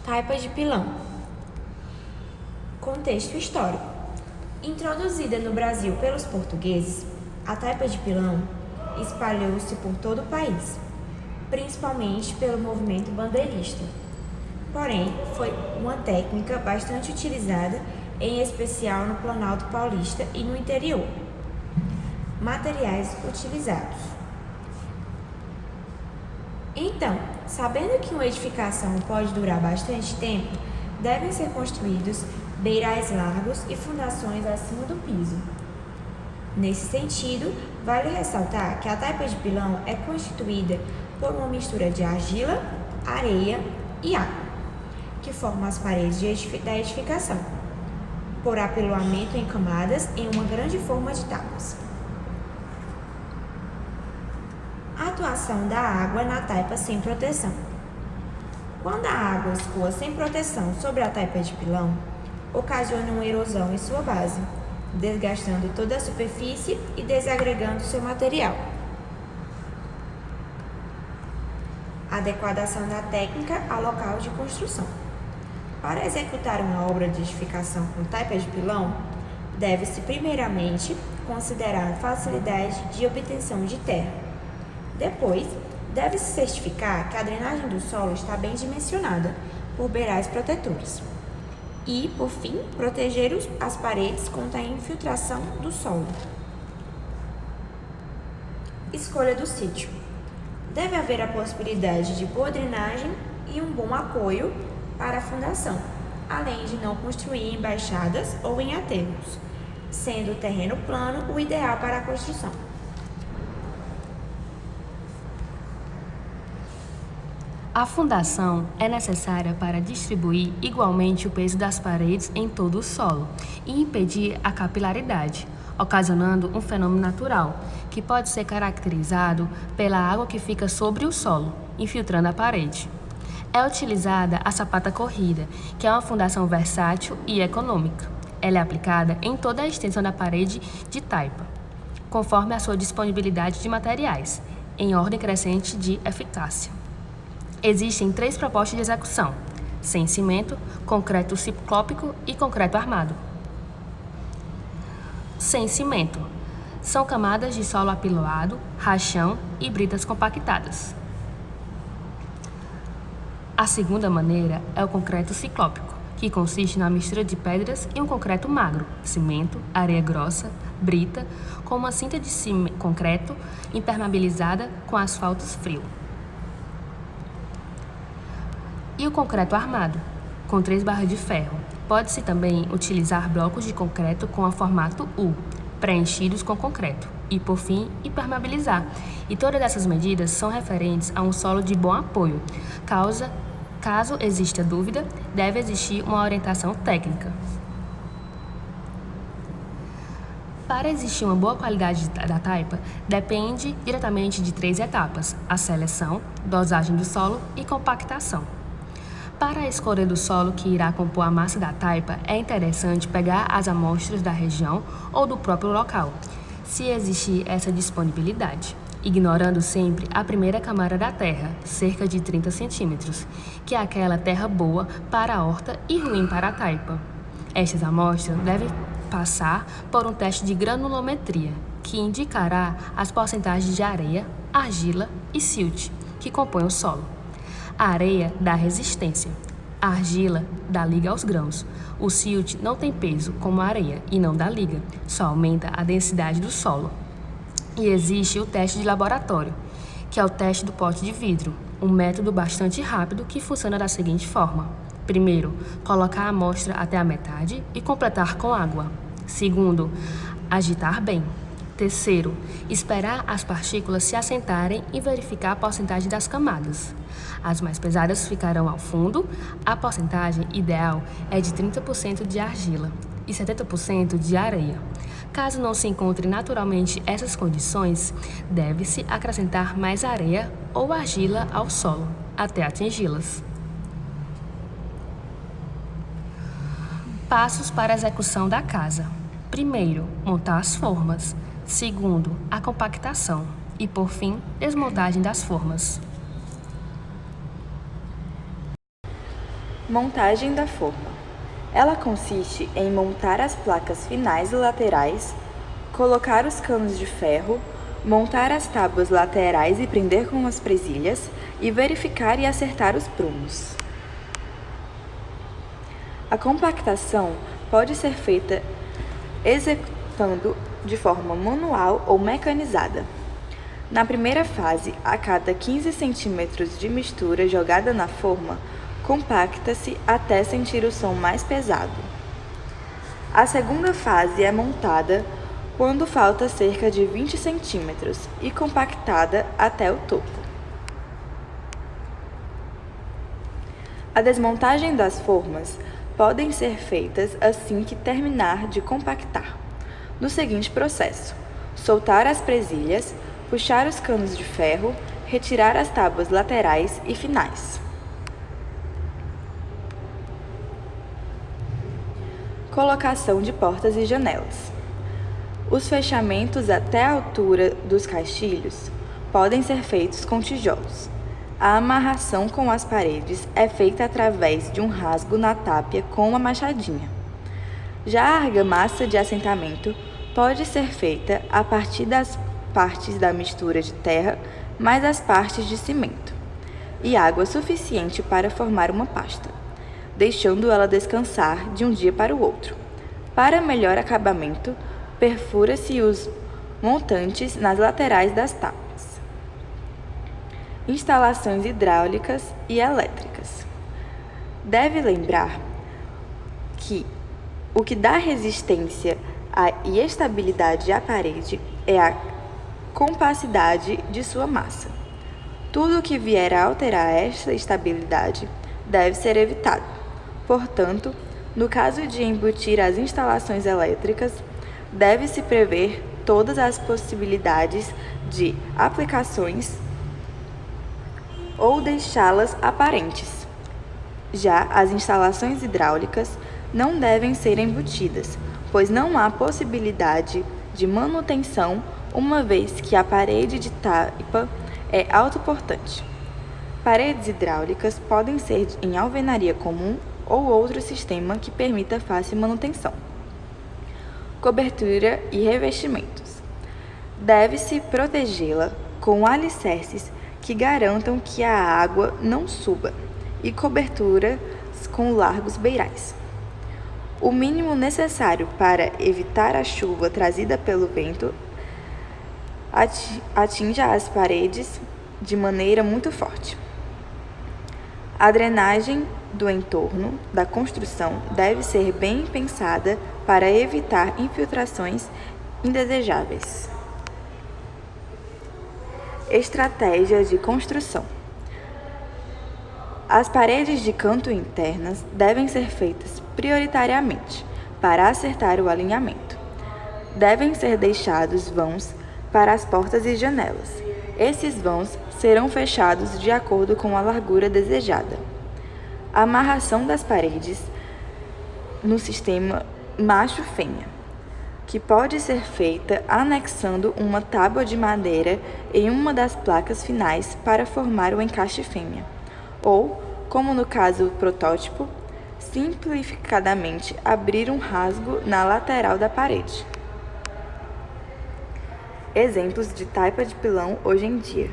Taipa de pilão. Contexto histórico. Introduzida no Brasil pelos portugueses, a taipa de pilão espalhou-se por todo o país, principalmente pelo movimento bandeirista. Porém, foi uma técnica bastante utilizada, em especial no Planalto Paulista e no interior. Materiais utilizados. Então, sabendo que uma edificação pode durar bastante tempo, devem ser construídos beirais largos e fundações acima do piso. Nesse sentido, vale ressaltar que a taipa de pilão é constituída por uma mistura de argila, areia e água, que formam as paredes da edificação, por apiloamento em camadas em uma grande forma de tábuas. A atuação da água na taipa sem proteção. Quando a água escoa sem proteção sobre a taipa de pilão, ocasiona uma erosão em sua base, desgastando toda a superfície e desagregando seu material. Adequação da técnica ao local de construção. Para executar uma obra de edificação com taipa de pilão, deve-se primeiramente considerar a facilidade de obtenção de terra. Depois, deve-se certificar que a drenagem do solo está bem dimensionada por beirais protetores. E, por fim, proteger as paredes contra a infiltração do solo. Escolha do sítio. Deve haver a possibilidade de boa drenagem e um bom apoio para a fundação, além de não construir em baixadas ou em aterros, sendo o terreno plano o ideal para a construção. A fundação é necessária para distribuir igualmente o peso das paredes em todo o solo e impedir a capilaridade, ocasionando um fenômeno natural, que pode ser caracterizado pela água que fica sobre o solo, infiltrando a parede. É utilizada a sapata corrida, que é uma fundação versátil e econômica. Ela é aplicada em toda a extensão da parede de taipa, conforme a sua disponibilidade de materiais, em ordem crescente de eficácia. Existem 3 propostas de execução: sem cimento, concreto ciclópico e concreto armado. Sem cimento. São camadas de solo apiloado, rachão e britas compactadas. A segunda maneira é o concreto ciclópico, que consiste na mistura de pedras e um concreto magro, cimento, areia grossa, brita, com uma cinta de concreto impermeabilizada com asfalto frio. E o concreto armado, com 3 barras de ferro. Pode-se também utilizar blocos de concreto com a formato U, preenchidos com concreto, e, por fim, impermeabilizar. E todas essas medidas são referentes a um solo de bom apoio. Caso exista dúvida, deve existir uma orientação técnica. Para existir uma boa qualidade da taipa, depende diretamente de 3 etapas: a seleção, dosagem do solo e compactação. Para a escolha do solo que irá compor a massa da taipa, é interessante pegar as amostras da região ou do próprio local, se existir essa disponibilidade, ignorando sempre a primeira camada da terra, cerca de 30 centímetros, que é aquela terra boa para a horta e ruim para a taipa. Estas amostras devem passar por um teste de granulometria, que indicará as porcentagens de areia, argila e silt que compõem o solo. A areia dá resistência, a argila dá liga aos grãos. O silt não tem peso como a areia e não dá liga, só aumenta a densidade do solo. E existe o teste de laboratório, que é o teste do pote de vidro, um método bastante rápido que funciona da seguinte forma: primeiro, colocar a amostra até a metade e completar com água. Segundo, agitar bem. Terceiro, esperar as partículas se assentarem e verificar a porcentagem das camadas. As mais pesadas ficarão ao fundo. A porcentagem ideal é de 30% de argila e 70% de areia. Caso não se encontre naturalmente essas condições, deve-se acrescentar mais areia ou argila ao solo, até atingi-las. Passos para a execução da casa. Primeiro, montar as formas. Segundo, a compactação. E, por fim, desmontagem das formas. Montagem da forma. Ela consiste em montar as placas finais e laterais, colocar os canos de ferro, montar as tábuas laterais e prender com as presilhas e verificar e acertar os prumos. A compactação pode ser feita executando de forma manual ou mecanizada. Na primeira fase, a cada 15 centímetros de mistura jogada na forma, compacta-se até sentir o som mais pesado. A segunda fase é montada quando falta cerca de 20 centímetros e compactada até o topo. A desmontagem das formas podem ser feitas assim que terminar de compactar, no seguinte processo: soltar as presilhas, puxar os canos de ferro, retirar as tábuas laterais e finais. Colocação de portas e janelas. Os fechamentos até a altura dos caixilhos podem ser feitos com tijolos. A amarração com as paredes é feita através de um rasgo na tápia com uma machadinha. Já a argamassa de assentamento pode ser feita a partir das partes da mistura de terra mais as partes de cimento e água suficiente para formar uma pasta, deixando ela descansar de um dia para o outro. Para melhor acabamento, perfura-se os montantes nas laterais das tábuas. Instalações hidráulicas e elétricas. Deve lembrar que o que dá resistência e estabilidade à parede é a compacidade de sua massa. Tudo o que vier a alterar esta estabilidade deve ser evitado. Portanto, no caso de embutir as instalações elétricas, deve-se prever todas as possibilidades de aplicações ou deixá-las aparentes. Já as instalações hidráulicas não devem ser embutidas, pois não há possibilidade de manutenção, uma vez que a parede de taipa é autoportante. Paredes hidráulicas podem ser em alvenaria comum ou outro sistema que permita fácil manutenção. Cobertura e revestimentos. Deve-se protegê-la com alicerces que garantam que a água não suba e coberturas com largos beirais. O mínimo necessário para evitar a chuva trazida pelo vento atinja as paredes de maneira muito forte. A drenagem do entorno da construção deve ser bem pensada para evitar infiltrações indesejáveis. Estratégia de construção. As paredes de canto internas devem ser feitas prioritariamente para acertar o alinhamento. Devem ser deixados vãos para as portas e janelas. Esses vãos serão fechados de acordo com a largura desejada. A amarração das paredes no sistema macho-fêmea, que pode ser feita anexando uma tábua de madeira em uma das placas finais para formar o encaixe fêmea, ou, como no caso protótipo, simplificadamente abrir um rasgo na lateral da parede. Exemplos de taipa de pilão hoje em dia.